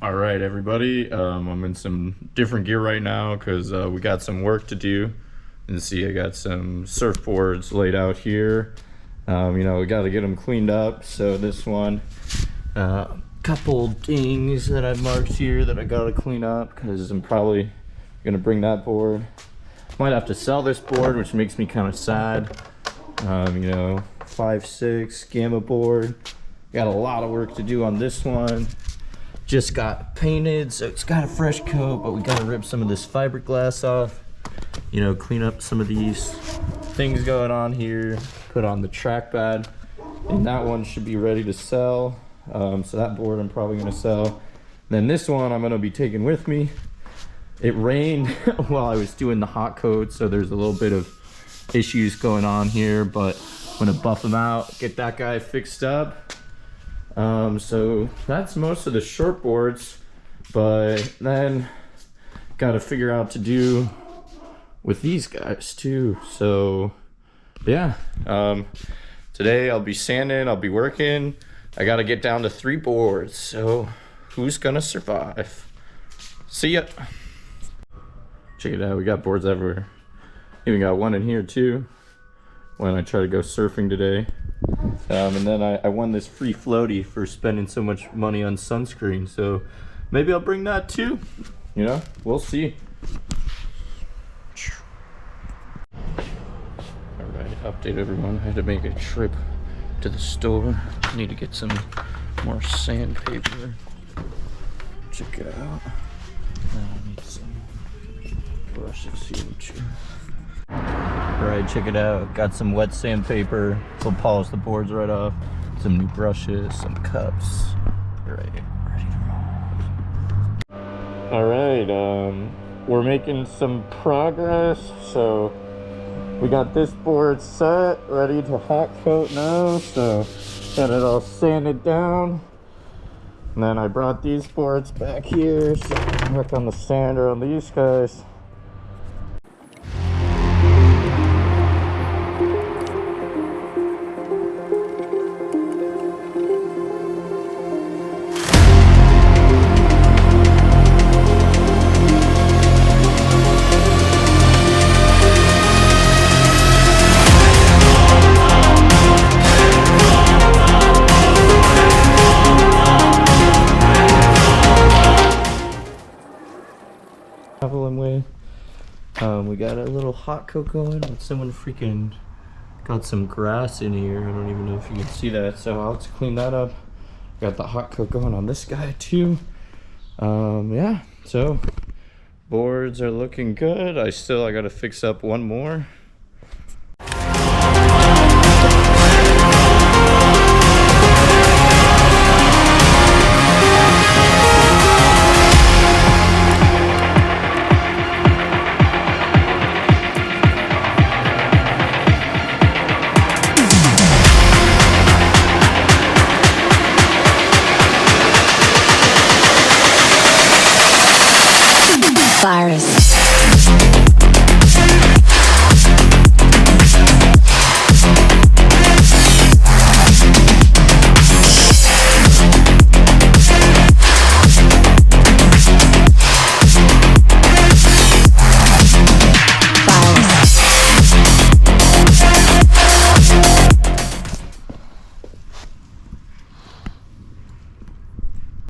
All right, everybody. I'm in some different gear right now because we got some work to do. And see, I got some surfboards laid out here. You know, we got to get them cleaned up. So this one, couple dings that I've marked here that I got to clean up because I'm probably gonna bring that board. Might have to sell this board, which makes me kind of sad. You know, 5.6 gamma board. Got a lot of work to do on this one. Just got painted, so it's got a fresh coat, but we gotta rip some of this fiberglass off. You know, clean up some of these things going on here. Put on the track pad, and that one should be ready to sell. So that board I'm probably gonna sell. Then this one I'm gonna be taking with me. It rained while I was doing the hot coat, so there's a little bit of issues going on here, but I'm gonna buff them out, get that guy fixed up. So that's most of the short boards, but then got to figure out to do with these guys too. So yeah, today I'll be sanding, I'll be working. I got to get down to 3 boards, so who's gonna survive? See ya. Check it out, we got boards everywhere. Even got one in here too when I try to go surfing today. And then I won this free floaty for spending so much money on sunscreen, so maybe I'll bring that too. You know, we'll see. Alright, update everyone. I had to make a trip to the store. I need to get some more sandpaper. Check it out. I need some brushes here too. Alright, check it out. Got some wet sandpaper. We'll polish the boards right off. Some new brushes, some cups. Alright, ready to roll. Alright, we're making some progress. So we got this board set, ready to hot coat now. So got it all sanded down. And then I brought these boards back here. So work on the sander on these guys. We got a little hot coat going, but someone freaking got some grass in here. I don't even know if you can see that, so I'll have to clean that up. Got the hot coat going on this guy too. Yeah, so boards are looking good. I gotta fix up one more. Virus.